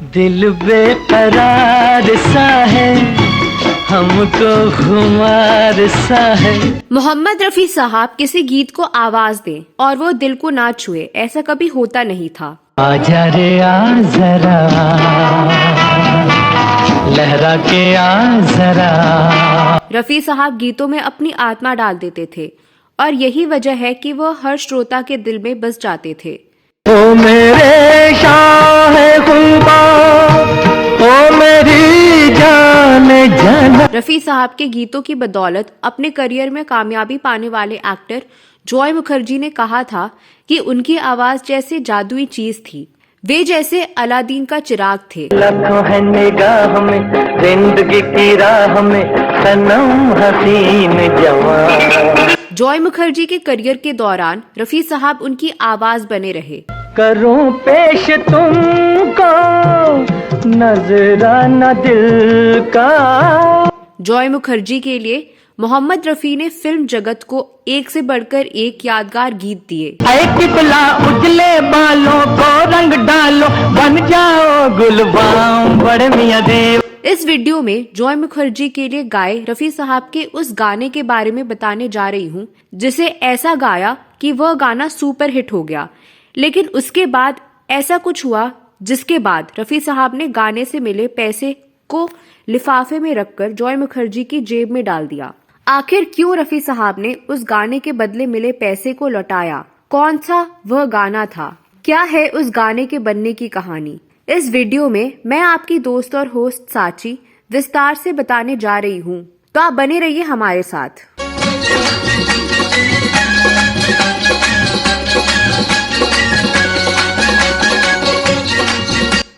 दिल बेकरार सा है, हमको खुमार सा है। मोहम्मद रफी साहब किसी गीत को आवाज दें और वो दिल को ना छुए, ऐसा कभी होता नहीं था। आजा रे आ जरा, लहरा के आ जरा। रफी साहब गीतों में अपनी आत्मा डाल देते थे और यही वजह है कि वह हर श्रोता के दिल में बस जाते थे। ओ मेरे शाह खुदा, ओ मेरी जान जाना। रफी साहब के गीतों की बदौलत अपने करियर में कामयाबी पाने वाले एक्टर जॉय मुखर्जी ने कहा था कि उनकी आवाज जैसे जादुई चीज थी, वे जैसे अलादीन का चिराग थे। लाखों है निगाह में, जिंदगी की राह में, सनम हसीन जवान। जॉय मुखर्जी के करियर के दौरान रफी साहब उनकी आवाज बने रहे। करूं पेश तुमको नजराना दिल का। जॉय मुखर्जी के लिए मोहम्मद रफी ने फिल्म जगत को एक से बढ़कर एक यादगार गीत दिए। टिकला उजले बालों को रंग डालो, बन जाओ गुलबाम बड़े मियां देव। इस वीडियो में जॉय मुखर्जी के लिए गाए रफी साहब के उस गाने के बारे में बताने जा रही हूँ जिसे ऐसा गाया कि वह गाना सुपर हिट हो गया। लेकिन उसके बाद ऐसा कुछ हुआ जिसके बाद रफी साहब ने गाने से मिले पैसे को लिफाफे में रखकर जॉय मुखर्जी की जेब में डाल दिया। आखिर क्यों रफी साहब ने उस गाने के बदले मिले पैसे को लौटाया? कौन सा वह गाना था? क्या है उस गाने के बनने की कहानी? इस वीडियो में मैं आपकी दोस्त और होस्ट साची विस्तार से बताने जा रही हूँ, तो आप बने रहिए हमारे साथ।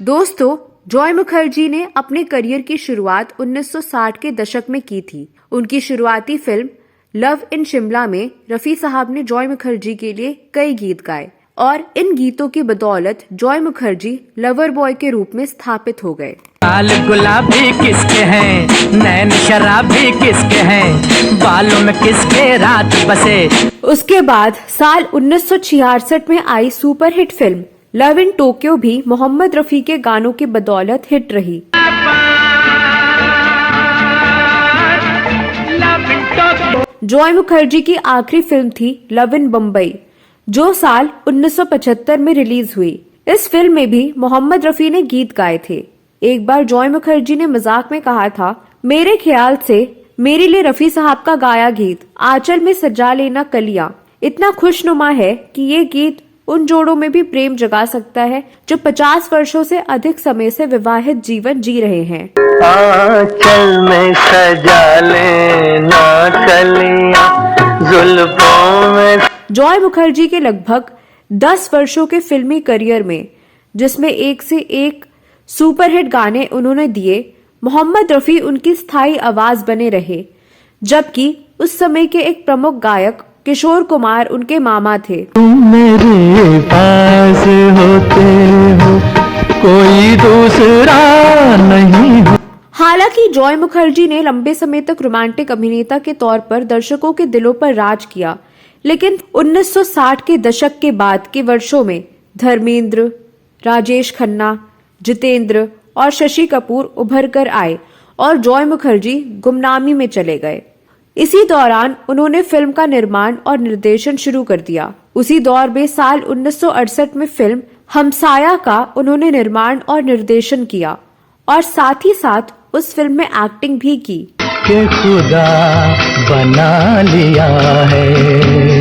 दोस्तों, जॉय मुखर्जी ने अपने करियर की शुरुआत 1960 के दशक में की थी। उनकी शुरुआती फिल्म लव इन शिमला में रफी साहब ने जॉय मुखर्जी के लिए कई गीत गाए और इन गीतों की बदौलत जॉय मुखर्जी लवर बॉय के रूप में स्थापित हो गए। लाल गुलाबी किसके हैं, नैन शराबी किसके हैं, बालों में किसके रात बसे। उसके बाद साल 1966 में आई superhit film love in Tokyo भी मोहम्मद रफी के गानों की बदौलत हिट रही। जॉय मुखर्जी की आखिरी फिल्म थी लव इन बम्बई, जो साल 1975 में रिलीज हुई। इस फिल्म में भी मोहम्मद रफी ने गीत गाए थे। एक बार जॉय मुखर्जी ने मजाक में कहा था, मेरे ख्याल से मेरे लिए रफी साहब का गाया गीत आंचल में सजा लेना कलियां इतना खुशनुमा है कि ये गीत उन जोड़ों में भी प्रेम जगा सकता है जो 50 वर्षों से अधिक समय से विवाहित जीवन जी रहे हैं। आंचल में सजा लेना कलियां जुल्फों में। जॉय मुखर्जी के लगभग 10 वर्षों के फिल्मी करियर में, जिसमें एक से एक सुपरहिट गाने उन्होंने दिए, मोहम्मद रफी उनकी स्थायी आवाज बने रहे, जबकि उस समय के एक प्रमुख गायक किशोर कुमार उनके मामा थे। तुम मेरे पास होते हो, कोई दूसरा नहीं हो। हालांकि जॉय मुखर्जी ने लंबे समय तक रोमांटिक अभिनेता के तौर पर दर्शकों के दिलों पर राज किया, लेकिन 1960 के दशक के बाद के वर्षों में धर्मेंद्र, राजेश खन्ना, जितेंद्र और शशि कपूर उभर कर आए और जॉय मुखर्जी गुमनामी में चले गए। इसी दौरान उन्होंने फिल्म का निर्माण और निर्देशन शुरू कर दिया। उसी दौर में साल 1968 में फिल्म हमसाया का उन्होंने निर्माण और निर्देशन किया और साथ ही साथ उस फिल्म में एक्टिंग भी की। के खुदा बना लिया है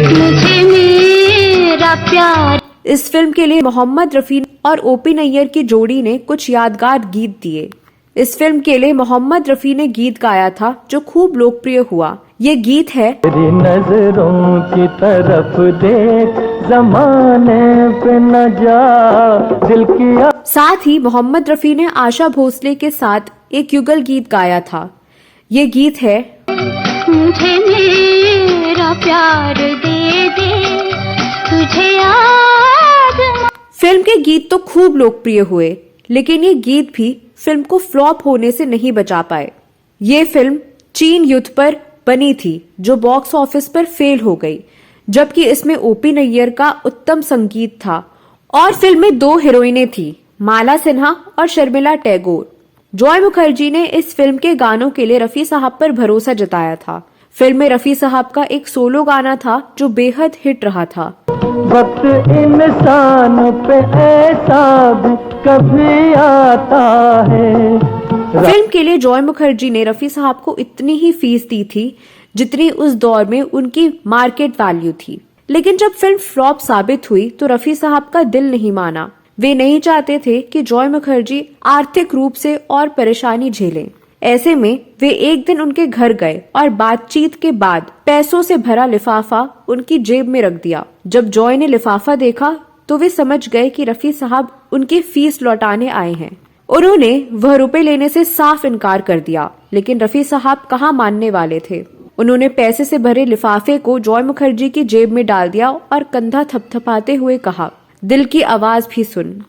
मुझे मेरा प्यार। इस फिल्म के लिए मोहम्मद रफी और ओपी नैयर की जोड़ी ने कुछ यादगार गीत दिए। इस फिल्म के लिए मोहम्मद रफी ने गीत गाया था जो खूब लोकप्रिय हुआ। ये गीत है तेरी नजरों की तरफ देख, ज़माने पे न जा दिल की। साथ ही मोहम्मद रफी ने आशा भोसले के साथ एक युगल गीत गाया था। ये गीत है मुझे मेरा प्यार दे दे, तुझे याद। फिल्म के गीत तो खूब लोकप्रिय हुए, लेकिन ये गीत भी फिल्म को फ्लॉप होने से नहीं बचा पाए। ये फिल्म चीन युद्ध पर बनी थी जो बॉक्स ऑफिस पर फेल हो गई, जबकि इसमें ओपी नैयर का उत्तम संगीत था और फिल्म में 2 हीरोइनें थी, माला सिन्हा और शर्मिला टैगोर। जॉय मुखर्जी ने इस फिल्म के गानों के लिए रफी साहब पर भरोसा जताया था। फिल्म में रफी साहब का एक सोलो गाना था जो बेहद हिट रहा था। वक्त इंसान पे ऐसा भी कभी आता है। फिल्म के लिए जॉय मुखर्जी ने रफी साहब को इतनी ही फीस दी थी जितनी उस दौर में उनकी मार्केट वैल्यू थी। लेकिन जब फिल्म फ्लॉप साबित हुई तो रफी साहब का दिल नहीं माना। वे नहीं चाहते थे कि जॉय मुखर्जी आर्थिक रूप से और परेशानी झेलें। ऐसे में वे एक दिन उनके घर गए और बातचीत के बाद पैसों से भरा लिफाफा उनकी जेब में रख दिया। जब जॉय ने लिफाफा देखा तो वे समझ गए कि रफी साहब उनकी फीस लौटाने आए हैं। उन्होंने वह रुपए लेने से साफ इनकार कर दिया, लेकिन रफी साहब कहाँ मानने वाले थे। उन्होंने पैसे से भरे लिफाफे को जॉय मुखर्जी की जेब में डाल दिया और कंधा थपथपाते हुए कहा, दिल की आवाज भी सुन।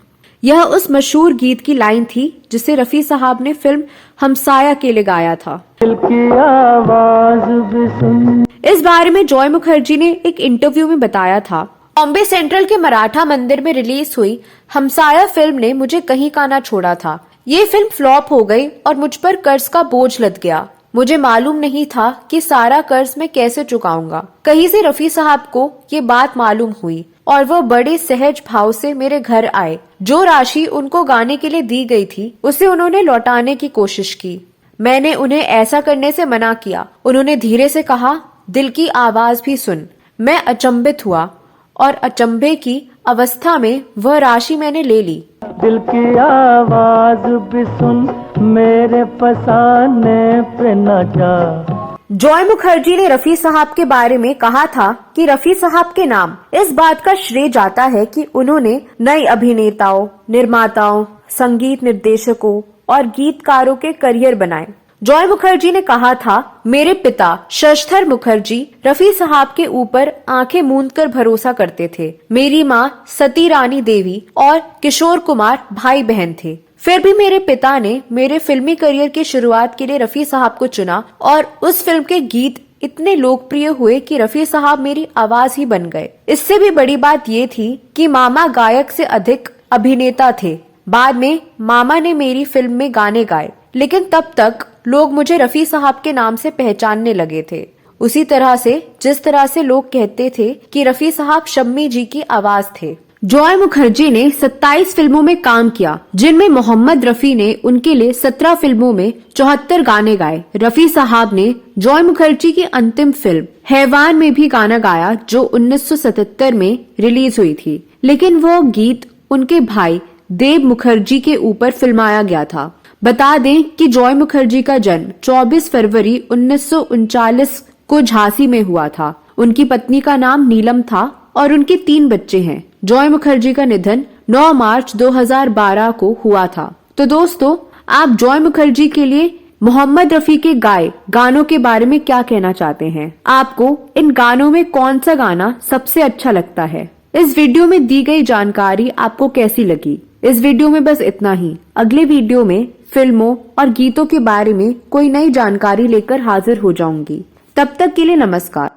यह उस मशहूर गीत की लाइन थी जिसे रफी साहब ने फिल्म हमसाया के लिए गाया था। दिल की आवाज भी सुन। इस बारे में जॉय मुखर्जी ने एक इंटरव्यू में बताया था, बॉम्बे सेंट्रल के मराठा मंदिर में रिलीज हुई हमसाया फिल्म ने मुझे कहीं का ना छोड़ा था। ये फिल्म फ्लॉप हो गई और मुझ पर कर्ज का बोझ लद गया। मुझे मालूम नहीं था कि सारा कर्ज मैं कैसे चुकाऊंगा। कहीं से रफी साहब को ये बात मालूम हुई और वो बड़े सहज भाव से मेरे घर आए। जो राशि उनको गाने के लिए दी गई थी उसे उन्होंने लौटाने की कोशिश की। मैंने उन्हें ऐसा करने से मना किया। उन्होंने धीरे से कहा, दिल की आवाज भी सुन। मैं अचंभित हुआ और अचंभे की अवस्था में वह राशि मैंने ले ली। दिल की आवाज भी सुन, मेरे फसाने पे न जा। जॉय मुखर्जी ने रफी साहब के बारे में कहा था कि रफी साहब के नाम इस बात का श्रेय जाता है कि उन्होंने नए अभिनेताओं, निर्माताओं, संगीत निर्देशकों और गीतकारों के करियर बनाए। जॉय मुखर्जी ने कहा था, मेरे पिता शशधर मुखर्जी रफी साहब के ऊपर आंखें मूंद कर भरोसा करते थे। मेरी माँ सती रानी देवी और किशोर कुमार भाई बहन थे। फिर भी मेरे पिता ने मेरे फिल्मी करियर की शुरुआत के लिए रफी साहब को चुना और उस फिल्म के गीत इतने लोकप्रिय हुए कि रफी साहब मेरी आवाज ही बन गए। इससे भी बड़ी बात ये थी कि मामा गायक से अधिक अभिनेता थे। बाद में मामा ने मेरी फिल्म में गाने गाए, लेकिन तब तक लोग मुझे रफी साहब के नाम से पहचानने लगे थे, उसी तरह से जिस तरह से लोग कहते थे कि रफी साहब शम्मी जी की आवाज थे। जॉय मुखर्जी ने 27 फिल्मों में काम किया, जिनमें मोहम्मद रफी ने उनके लिए 17 फिल्मों में 74 गाने गाए। रफी साहब ने जॉय मुखर्जी की अंतिम फिल्म हैवान में भी गाना गाया जो 1977 में रिलीज हुई थी, लेकिन वो गीत उनके भाई देव मुखर्जी के ऊपर फिल्माया गया था। बता दें कि जॉय मुखर्जी का जन्म 24 फरवरी 1939 को झांसी में हुआ था। उनकी पत्नी का नाम नीलम था और उनके 3 बच्चे हैं। जॉय मुखर्जी का निधन 9 मार्च 2012 को हुआ था। तो दोस्तों, आप जॉय मुखर्जी के लिए मोहम्मद रफी के गाए गानों के बारे में क्या कहना चाहते हैं? आपको इन गानों में कौन सा गाना सबसे अच्छा लगता है? इस वीडियो में दी गई जानकारी आपको कैसी लगी? इस वीडियो में बस इतना ही। अगले वीडियो में फिल्मों और गीतों के बारे में कोई नई जानकारी लेकर हाजिर हो जाऊंगी। तब तक के लिए नमस्कार।